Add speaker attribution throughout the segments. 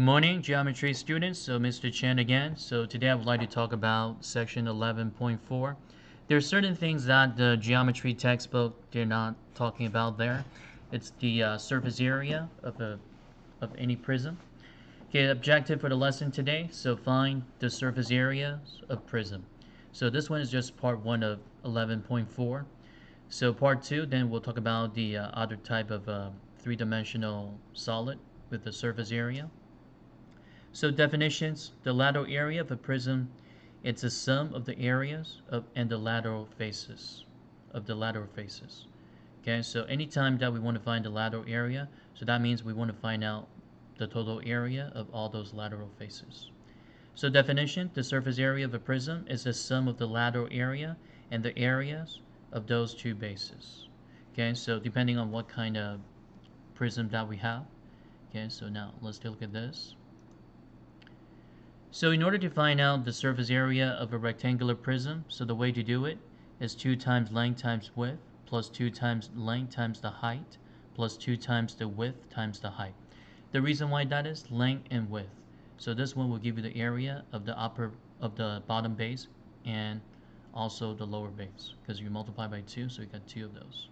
Speaker 1: Good morning, geometry students. So Mr. Chen again. So today I would like to talk about section 11.4. There are certain things that the geometry textbook they're not talking about there. It's the surface area of any prism. Okay, objective for the lesson today. So find the surface area of prism. So this one is just part 1 of 11.4. So part 2, then we'll talk about the other type of three-dimensional solid with the surface area. So definitions, the lateral area of a prism, it's a sum of the areas of and the lateral faces of the lateral faces. Okay, so anytime that we want to find the lateral area, so that means we want to find out the total area of all those lateral faces. So definition, the surface area of a prism is the sum of the lateral area and the areas of those two bases. Okay, so depending on what kind of prism that we have. Okay, so now let's take a look at this. So in order to find out the surface area of a rectangular prism, so the way to do it is 2 times length times width plus 2 times length times the height plus 2 times the width times the height. The reason why that is length and width. So this one will give you the area of the bottom base and also the lower base because you multiply by 2, so you got 2 of those.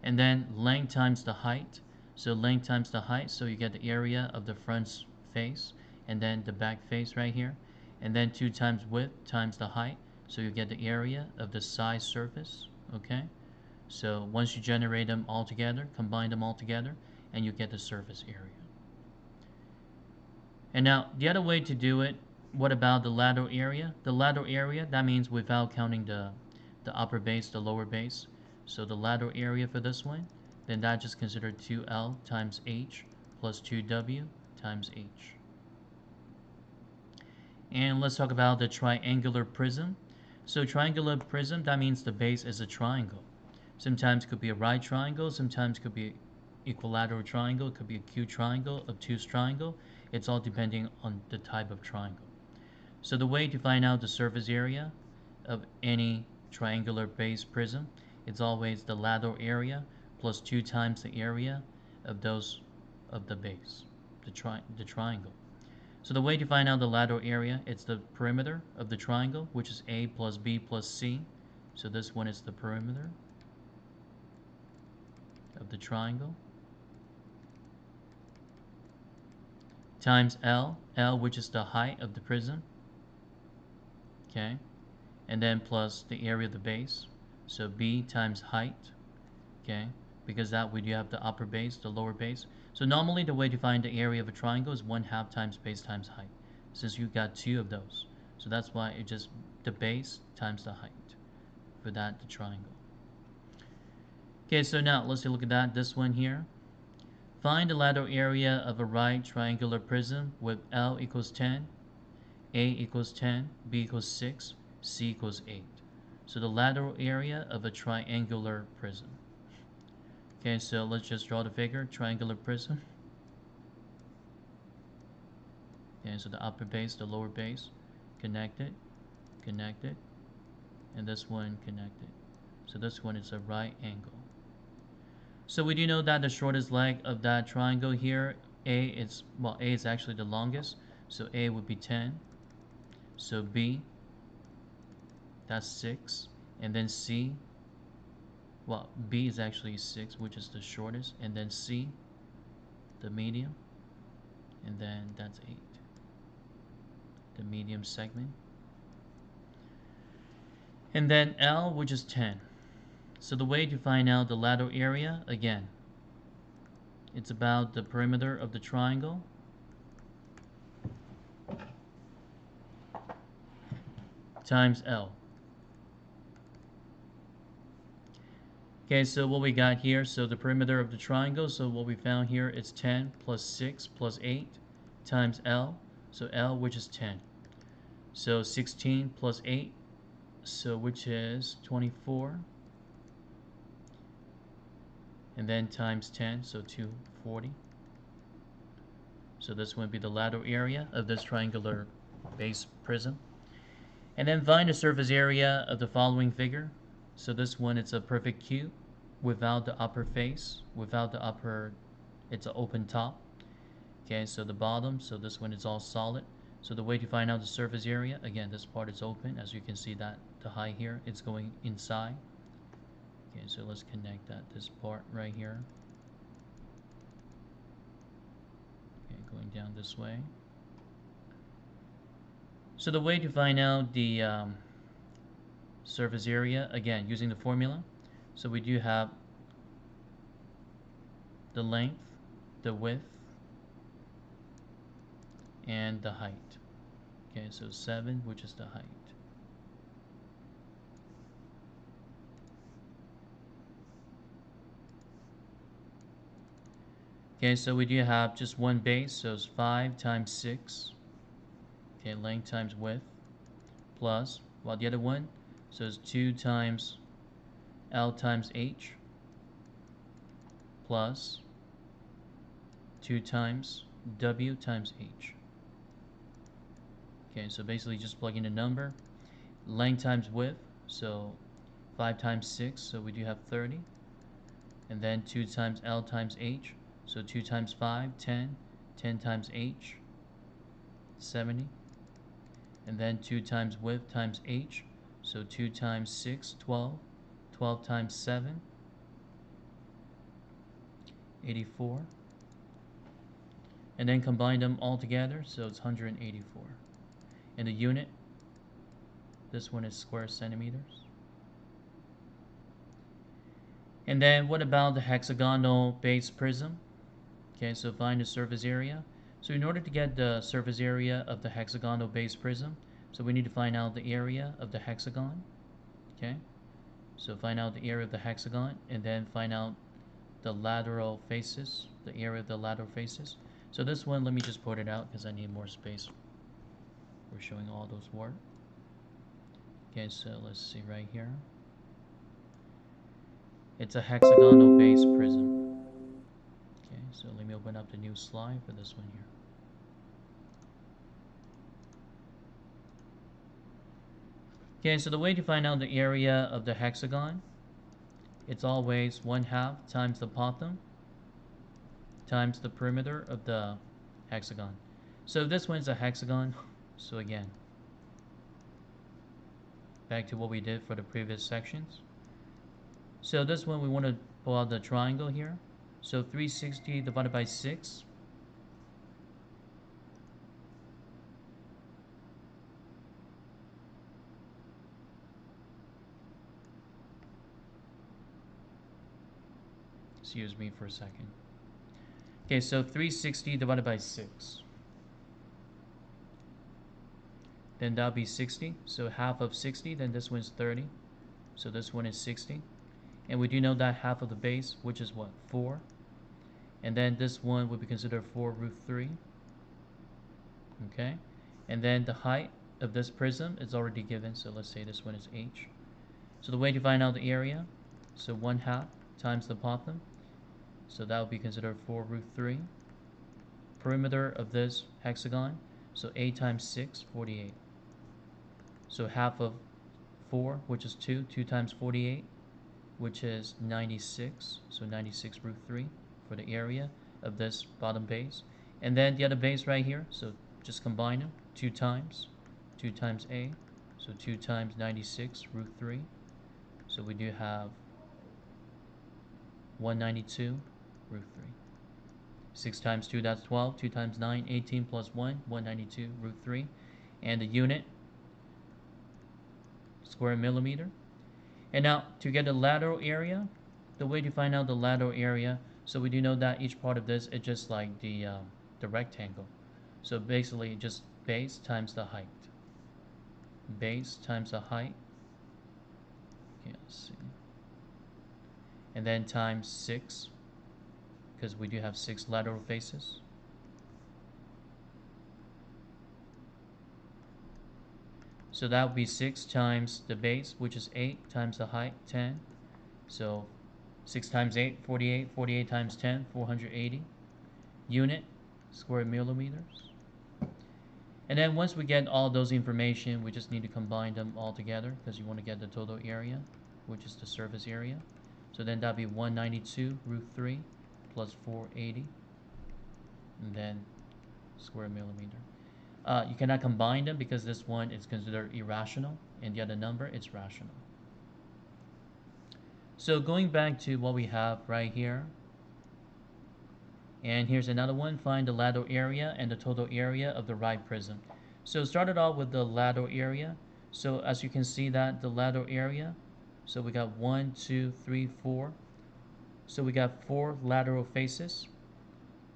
Speaker 1: And then length times the height. So length times the height, so you get the area of the front face and then the back face right here, and then 2 times width times the height, so you get the area of the side surface. Okay, so once you generate them all together, combine them all together, and you get the surface area. And now the other way to do it, what about the lateral area? The lateral area, that means without counting the upper base, the lower base. So the lateral area for this one, then that just considered 2L times H plus 2W times H. And let's talk about the triangular prism. So triangular prism, that means the base is a triangle. Sometimes it could be a right triangle, sometimes it could be equilateral triangle, it could be a acute triangle, obtuse triangle. It's all depending on the type of triangle. So the way to find out the surface area of any triangular base prism, it's always the lateral area plus 2 times the area of the base, the triangle. So the way to find out the lateral area, it's the perimeter of the triangle, which is A plus B plus C. So this one is the perimeter of the triangle, times L, which is the height of the prism, okay, and then plus the area of the base, so B times height, okay, because that way you have the upper base, the lower base. So normally the way to find the area of a triangle is 1/2 times base times height, since you got 2 of those. So that's why it just the base times the height for the triangle. Okay, so now let's take a look at that. This one here. Find the lateral area of a right triangular prism with L equals 10, A equals 10, B equals 6, C equals 8. So the lateral area of a triangular prism. Okay, so let's just draw the figure, triangular prism. Okay, so the upper base, the lower base, connected, and this one connected. So this one is a right angle. So we do know that the shortest leg of that triangle here, A is actually the longest, so A would be 10. So B, that's 6, and then C, B is actually 6, which is the shortest, and then C, the medium, and then that's 8, the medium segment, and then L, which is 10. So the way to find out the lateral area, again, it's about the perimeter of the triangle times L. Okay, so what we got here, so the perimeter of the triangle, so what we found here is 10 plus 6 plus 8 times L, so L, which is 10. So 16 plus 8, so which is 24, and then times 10, so 240. So this would be the lateral area of this triangular base prism. And then find the surface area of the following figure. So this one, it's a perfect cube without the upper face, it's an open top. Okay, so the bottom, so this one is all solid. So the way to find out the surface area, again, this part is open. As you can see that the height here, it's going inside. Okay, so let's connect this part right here. Okay, going down this way. So the way to find out the surface area, again, using the formula. So we do have the length, the width, and the height. Okay, so 7, which is the height. Okay, so we do have just one base, so it's 5 times 6. Okay, length times width, plus, while the other one, so it's 2 times L times H, plus 2 times W times H. Okay, so basically just plug in a number. Length times width, so 5 times 6, so we do have 30. And then 2 times L times H, so 2 times 5, 10. 10 times H, 70. And then 2 times width times H, so 2 times 6, 12. 12 times 7, 84. And then combine them all together, so it's 184. And the unit, this one is square centimeters. And then what about the hexagonal base prism? Okay, so find the surface area. So in order to get the surface area of the hexagonal base prism, so we need to find out the area of the hexagon. Okay, so find out the area of the hexagon, and then find out the lateral faces, the area of the lateral faces. So this one, let me just put it out because I need more space. We're showing all those work. Okay, so let's see right here. It's a hexagonal base prism. Okay, so let me open up the new slide for this one here. Okay, so the way to find out the area of the hexagon, it's always 1/2 times the bottom times the perimeter of the hexagon. So this one's a hexagon, so again, back to what we did for the previous sections. So this one we want to pull out the triangle here. So 360 divided by 6. Excuse me for a second. Okay, so 360 divided by 6. Then that'll be 60. So half of 60, then this one's 30. So this one is 60. And we do know that half of the base, which is what? 4. And then this one would be considered 4 root 3. Okay? And then the height of this prism is already given, so let's say this one is H. So the way to find out the area, so 1/2 times the bottom. So that would be considered 4 root 3. Perimeter of this hexagon, so 8 times 6, 48. So half of 4, which is 2. 2 times 48, which is 96. So 96 root 3 for the area of this bottom base. And then the other base right here, so just combine them. 2 times A. So 2 times 96 root 3. So we do have 192 root 3. 6 times 2, that's 12. 2 times 9, 18 plus 1, 192 root 3. And the unit, square millimeter. And now, to get the lateral area, the way to find out the lateral area, so we do know that each part of this is just like the rectangle. So basically, just base times the height. Base times the height. Okay, let's see. And then times 6, because we do have 6 lateral faces. So that would be 6 times the base, which is 8, times the height, 10. So 6 times 8, 48. 48 times 10, 480. Unit, square millimeters. And then once we get all those information, we just need to combine them all together because you want to get the total area, which is the surface area. So then that'd be 192 root 3 plus 480. And then square millimeter. You cannot combine them because this one is considered irrational and the other number is rational. So going back to what we have right here, and here's another one. Find the lateral area and the total area of the right prism. So started off with the lateral area. So as you can see that the lateral area, so we got 1, 2, 3, 4. So we got 4 lateral faces,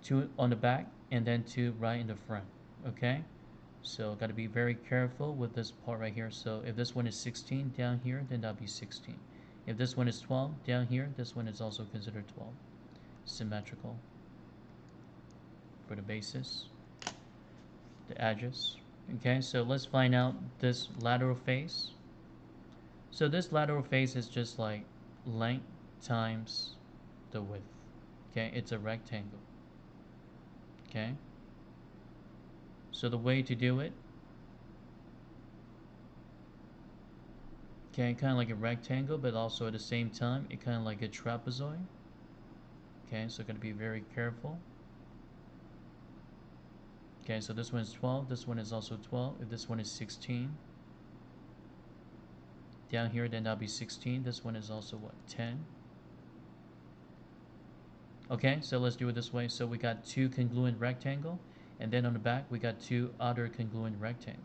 Speaker 1: 2 on the back and then 2 right in the front. Okay, so got to be very careful with this part right here. So if this one is 16 down here, then that'll be 16. If this one is 12 down here, this one is also considered 12. Symmetrical for the bases, the edges. Okay, so let's find out this lateral face. So this lateral face is just like length times the width. Okay, it's a rectangle. Okay, so the way to do it, okay, kind of like a rectangle, but also at the same time it kind of like a trapezoid. Okay, so gotta be very careful. Okay, so this one is 12, this one is also 12. If this one is 16 down here, then that'll be 16. This one is also what, 10. Okay, so let's do it this way. So we got 2 congruent rectangle, and then on the back we got 2 other congruent rectangle.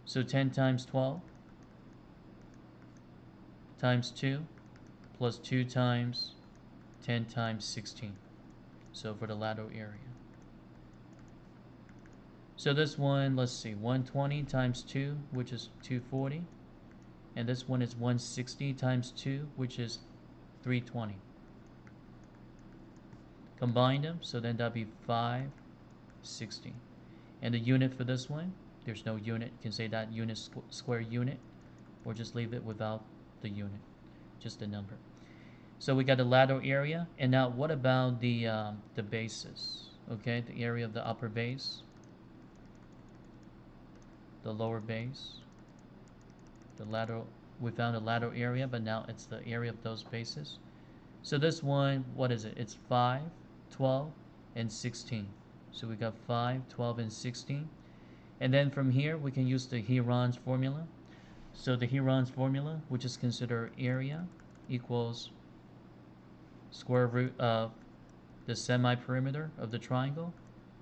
Speaker 1: So 10 times 12 times 2 plus 2 times 10 times 16. So for the lateral area. So this one, let's see, 120 times 2, which is 240. And this one is 160 times 2, which is 320. Combine them, so then that'll be 560. And the unit for this one, there's no unit. You can say that unit square unit, or just leave it without the unit, just the number. So we got the lateral area, and now what about the bases? Okay, the area of the upper base, the lower base, the lateral. We found the lateral area, but now it's the area of those bases. So this one, what is it? It's 5, 12, and 16. So we got 5, 12, and 16. And then from here, we can use the Heron's formula. So the Heron's formula, which is considered area, equals square root of the semi-perimeter of the triangle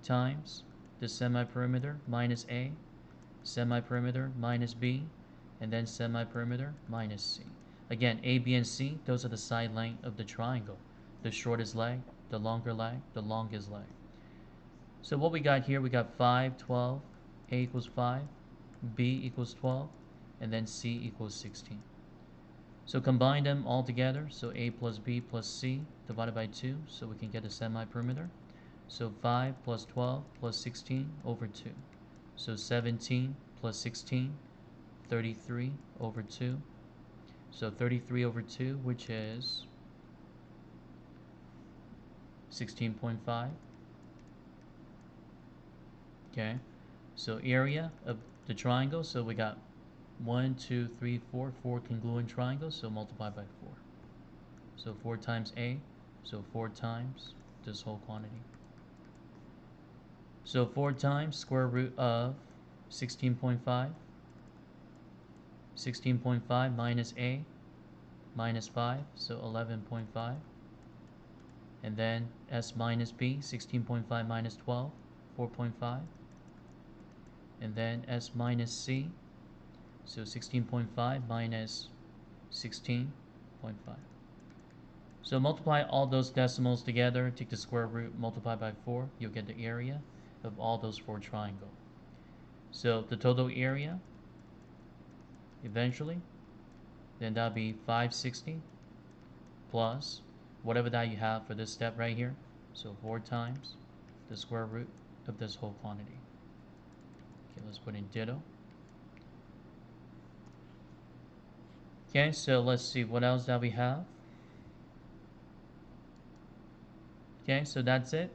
Speaker 1: times the semi-perimeter minus A, semi-perimeter minus B, and then semi-perimeter minus C. Again, A, B, and C, those are the side length of the triangle. The shortest leg, the longer leg, the longest leg. So what we got here, we got 5, 12, A equals 5, B equals 12, and then C equals 16. So combine them all together, so A plus B plus C divided by 2, so we can get a semi-perimeter. So 5 plus 12 plus 16 over 2. So 17 plus 16, 33 over 2. So 33 over 2, which is 16.5. Okay, so area of the triangle, so we got 1, 2, 3, 4, 4 congruent triangles, so multiply by 4. So 4 times A, so 4 times this whole quantity. So 4 times square root of 16.5. 16.5 minus A minus 5, so 11.5. And then S minus B, 16.5 minus 12, 4.5. And then S minus C, so 16.5 minus 16.5. So multiply all those decimals together, take the square root, multiply by 4, you'll get the area of all those 4 triangles. So the total area, eventually, then that'll be 560 plus whatever that you have for this step right here. So 4 times the square root of this whole quantity. Okay, let's put in ditto. Okay, so let's see what else that we have. Okay, so that's it.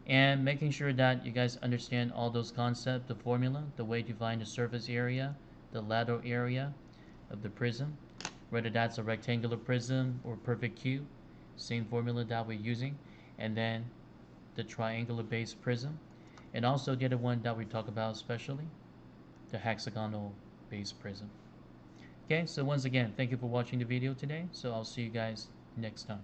Speaker 1: And making sure that you guys understand all those concepts, the formula, the way to find the surface area, the lateral area of the prism, whether that's a rectangular prism or perfect cube, same formula that we're using, and then the triangular base prism. and also the other one that we talk about especially, the hexagonal base prism. Okay, so once again, thank you for watching the video today. So I'll see you guys next time.